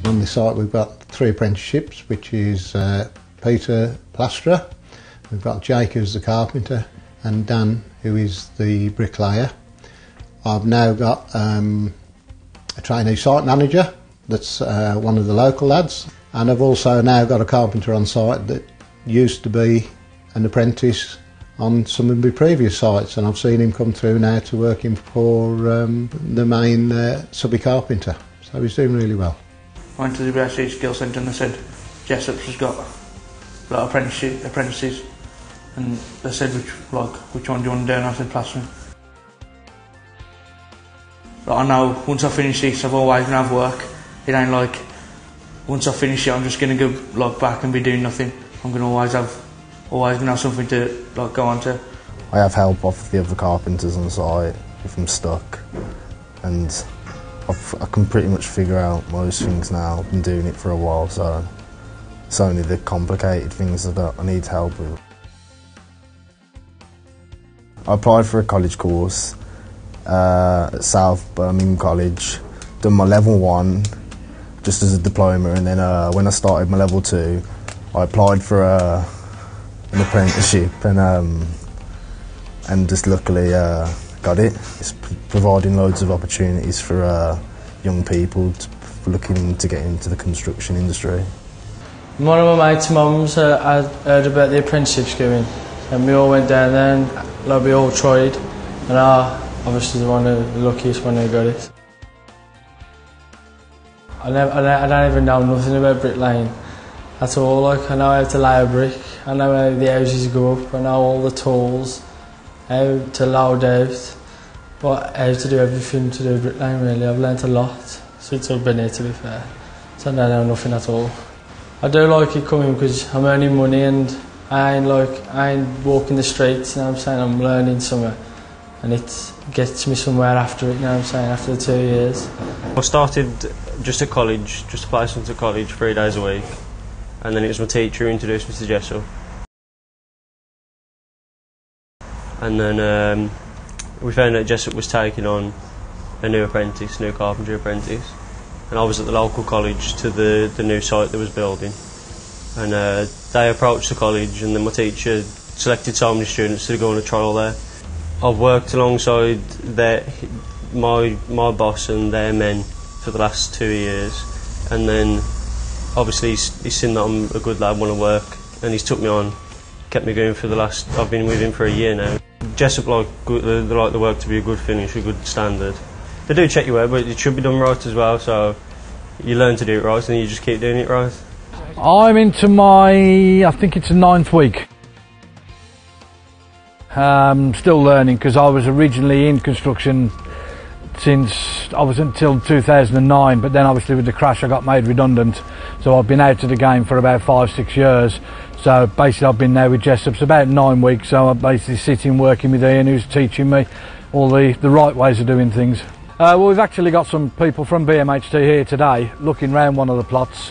On this site we've got 3 apprenticeships, which is Peter Plasterer, we've got Jake who's the carpenter, and Dan who is the bricklayer. I've now got a trainee site manager that's one of the local lads, and I've also now got a carpenter on site that used to be an apprentice on some of my previous sites, and I've seen him come through now to working for the main subby carpenter, so he's doing really well. I went to the BMHT Skills Centre and they said Jessup has got a lot of apprentices, and they said which one do you want to do, and I said plastering. But I know once I finish this I've always going to have work. It ain't like once I finish it I'm just going to go back and be doing nothing. I'm going to always going to have something to go on to. I have help off the other carpenters on site if I'm stuck, and I can pretty much figure out most things now. I've been doing it for a while, so it's only the complicated things that I need help with. I applied for a college course at South Birmingham College, done my level 1 just as a diploma, and then when I started my level 2 I applied for an apprenticeship and just luckily got it. It's providing loads of opportunities for young people looking to get into the construction industry. One of my mates' mums had heard about the apprenticeships going, and we all went down there and we all tried, and I obviously the luckiest one who got it. I don't even know nothing about bricklaying at all. I know how to lay a brick, I know how the houses go up, I know all the tools, how to load out, how to do everything to do bricklaying really. I've learnt a lot since I've been here, to be fair, so I don't know nothing at all. I do like it coming because I'm earning money and I ain't walking the streets, you know what I'm saying, I'm learning somewhere, and it gets me somewhere after it, you know what I'm saying, after the 2 years. I started just at college, just a placement at college 3 days a week, and then it was my teacher who introduced me to Jessup. And then we found out Jessup was taking on a new carpentry apprentice, and I was at the local college to the new site that was building, and they approached the college, and then my teacher selected so many students to go on a trial there. I've worked alongside my boss and their men for the last 2 years, and then obviously he's seen that I'm a good lad, want to work, and he's took me on, kept me going for I've been with him for a year now. Jessup like the work to be a good finish, a good standard. They do check your work, but it should be done right as well, so you learn to do it right and you just keep doing it right. I'm into I think it's the 9th week. Still learning, because I was originally in construction since I was until 2009, but then obviously with the crash I got made redundant, so I've been out of the game for about 5-6 years. So basically I've been there with Jessup about 9 weeks, so I'm basically sitting working with Ian, who's teaching me all the right ways of doing things. Well, we've actually got some people from BMHT here today looking round one of the plots.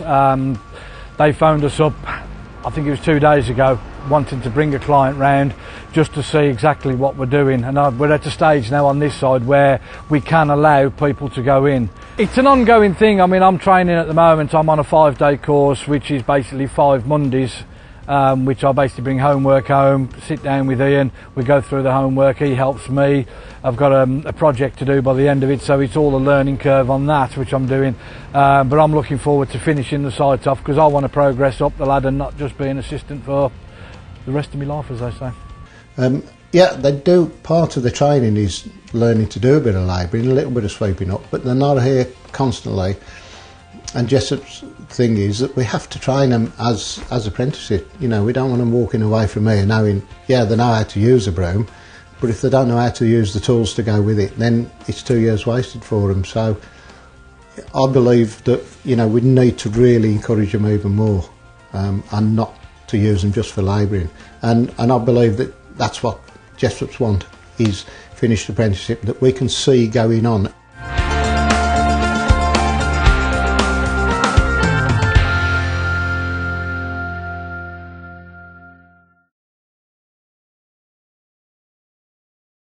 They phoned us up, I think it was 2 days ago, wanting to bring a client round just to see exactly what we're doing, and we're at a stage now on this side where we can allow people to go in. It's an ongoing thing. I mean, I'm training at the moment. I'm on a 5-day course, which is basically 5 Mondays, which I basically bring homework home, sit down with Ian, we go through the homework, he helps me. I've got a project to do by the end of it, so it's all a learning curve on that, which I'm doing. But I'm looking forward to finishing the site off, because I want to progress up the ladder and not just be an assistant for the rest of my life, as they say. Yeah, they do. Part of the training is learning to do a bit of labouring, a little bit of sweeping up, but they're not here constantly. And Jessup's thing is that we have to train them as apprentices. You know, we don't want them walking away from here knowing, yeah, they know how to use a broom, but if they don't know how to use the tools to go with it, then it's 2 years wasted for them. So I believe that, you know, we need to really encourage them even more, and not to use them just for labouring. And I believe that that's what Jessup's want, is finished apprenticeship that we can see going on.